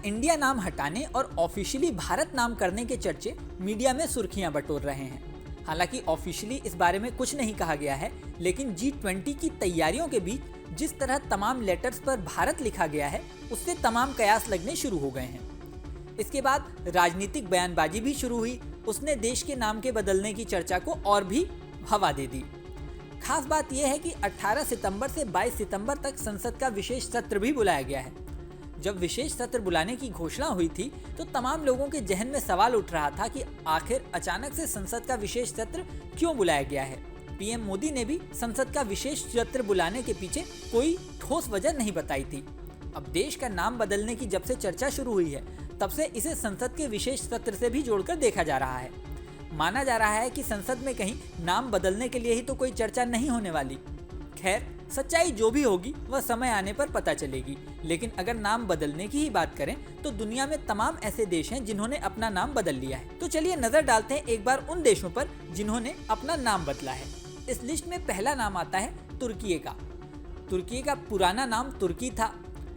India नाम हटाने और ऑफिशियली भारत नाम करने के चर्चे मीडिया में सुर्खियां बटोर रहे हैं। हालांकि ऑफिशियली इस बारे में कुछ नहीं कहा गया है, लेकिन G20 की तैयारियों के बीच जिस तरह तमाम लेटर्स पर भारत लिखा गया है, उससे तमाम कयास लगने शुरू हो गए हैं। इसके बाद राजनीतिक बयानबाजी भी शुरू हुई। उसने देश के नाम के बदलने की चर्चा को और भी हवा दे दी। खास बात यह है कि 18 सितंबर से 22 सितंबर तक संसद का विशेष सत्र भी बुलाया गया है। जब विशेष सत्र बुलाने की घोषणा हुई थी तो तमाम लोगों के जहन में सवाल उठ रहा था कि आखिर अचानक से संसद का विशेष सत्र क्यों बुलाया गया है। पीएम मोदी ने भी संसद का विशेष सत्र बुलाने के पीछे कोई ठोस वजह नहीं बताई थी। अब देश का नाम बदलने की जब से चर्चा शुरू हुई है, तब से इसे संसद के विशेष सत्र से भी जोड़कर देखा जा रहा है। माना जा रहा है कि संसद में कहीं नाम बदलने के लिए ही तो कोई चर्चा नहीं होने वाली। खैर, सच्चाई जो भी होगी वह समय आने पर पता चलेगी, लेकिन अगर नाम बदलने की ही बात करें तो दुनिया में तमाम ऐसे देश हैं जिन्होंने अपना नाम बदल लिया है। तो चलिए नजर डालते हैं एक बार उन देशों पर जिन्होंने अपना नाम बदला है। इस लिस्ट में पहला नाम आता है तुर्की का। तुर्की का पुराना नाम तुर्की था।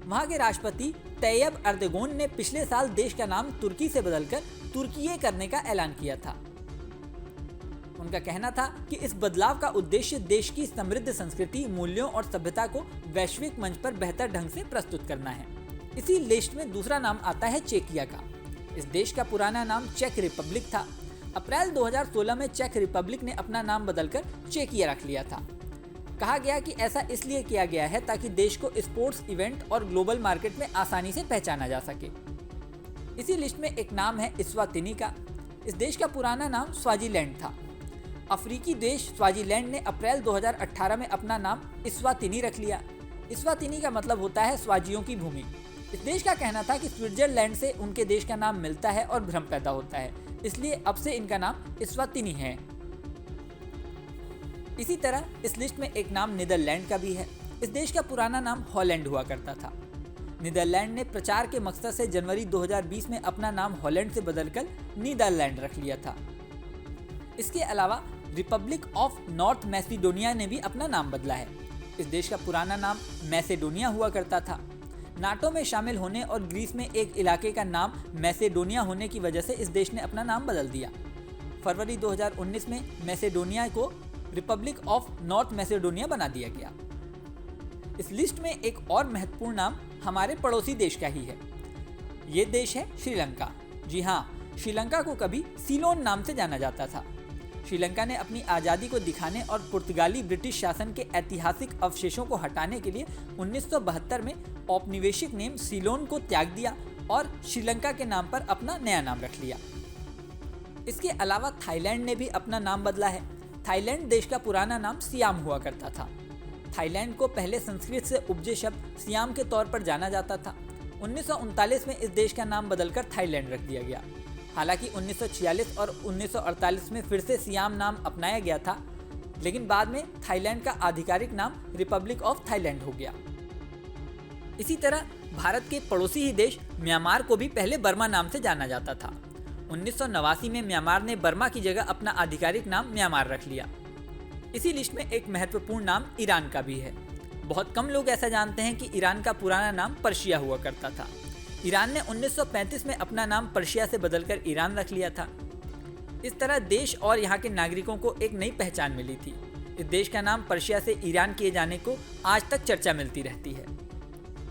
वहाँ के राष्ट्रपति तैयब अर्दोगन ने पिछले साल देश का नाम तुर्की से बदलकर तुर्कीये करने का ऐलान किया था। उनका कहना था कि इस बदलाव का उद्देश्य देश की समृद्ध संस्कृति, मूल्यों और सभ्यता को वैश्विक मंच पर बेहतर ढंग से प्रस्तुत करना है। इसी लिस्ट में दूसरा नाम आता है चेकिया का। इस देश का पुराना नाम चेक रिपब्लिक था। अप्रैल 2016 में चेक रिपब्लिक ने अपना नाम बदलकर चेकिया रख लिया था। कहा गया कि ऐसा इसलिए किया गया है ताकि देश को स्पोर्ट्स इवेंट और ग्लोबल मार्केट में आसानी से पहचाना जा सके। इसी लिस्ट में एक नाम है इस्वातिनी का। इस देश का पुराना नाम स्वाजीलैंड था। अफ्रीकी देश स्वाजीलैंड ने अप्रैल 2018 में अपना नाम इस्वातिनी रख लिया। इस्वातिनी का मतलब होता है स्वाजियों की भूमि। इस देश का कहना था कि स्विट्जरलैंड से उनके देश का नाम मिलता है और भ्रम पैदा होता है, इसलिए अब से इनका नाम इस्वातिनी है। इसी तरह इस लिस्ट में एक नाम नीदरलैंड का भी है। इस देश का पुराना नाम हॉलैंड हुआ करता था। नीदरलैंड ने प्रचार के मकसद से जनवरी 2020 में अपना नाम हॉलैंड से बदलकर नीदरलैंड रख लिया था। इसके अलावा रिपब्लिक ऑफ नॉर्थ मैसेडोनिया ने भी अपना नाम बदला है। इस देश का पुराना नाम मैसेडोनिया हुआ करता था। नाटो में शामिल होने और ग्रीस में एक इलाके का नाम मैसेडोनिया होने की वजह से इस देश ने अपना नाम बदल दिया। फरवरी 2019 में मैसेडोनिया को रिपब्लिक ऑफ नॉर्थ मैसेडोनिया बना दिया गया। इस लिस्ट में एक और महत्वपूर्ण नाम हमारे पड़ोसी देश का ही है। ये देश है श्रीलंका। जी हाँ, श्रीलंका को कभी सीलोन नाम से जाना जाता था। श्रीलंका ने अपनी आज़ादी को दिखाने और पुर्तगाली ब्रिटिश शासन के ऐतिहासिक अवशेषों को हटाने के लिए 1972 में औपनिवेशिक नेम सीलोन को त्याग दिया और श्रीलंका के नाम पर अपना नया नाम रख लिया। इसके अलावा थाईलैंड ने भी अपना नाम बदला है। थाईलैंड देश का पुराना नाम सियाम हुआ करता था। थाईलैंड को पहले संस्कृत से उपजे शब्द सियाम के तौर पर जाना जाता था। 1939 में इस देश का नाम बदलकर थाईलैंड रख दिया गया। हालांकि 1946 और 1948 में फिर से सियाम नाम अपनाया गया था, लेकिन बाद में थाईलैंड का आधिकारिक नाम रिपब्लिक ऑफ थाईलैंड हो गया। इसी तरह भारत के पड़ोसी ही देश म्यांमार को भी पहले बर्मा नाम से जाना जाता था। 1989 में म्यांमार ने बर्मा की जगह अपना आधिकारिक नाम म्यांमार रख लिया। इसी लिस्ट में एक महत्वपूर्ण नाम ईरान का भी है। बहुत कम लोग ऐसा जानते हैं कि ईरान का पुराना नाम पर्शिया हुआ करता था। ईरान ने 1935 में अपना नाम पर्शिया से बदलकर ईरान रख लिया था। इस तरह देश और यहाँ के नागरिकों को एक नई पहचान मिली थी। इस देश का नाम पर्शिया से ईरान किए जाने को आज तक चर्चा मिलती रहती है।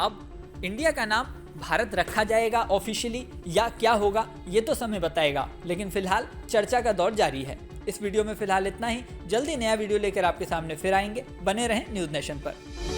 अब इंडिया का नाम भारत रखा जाएगा ऑफिशियली या क्या होगा ये तो समय बताएगा, लेकिन फिलहाल चर्चा का दौर जारी है। इस वीडियो में फिलहाल इतना ही। जल्दी नया वीडियो लेकर आपके सामने फिर आएंगे। बने रहें न्यूज़ नेशन पर।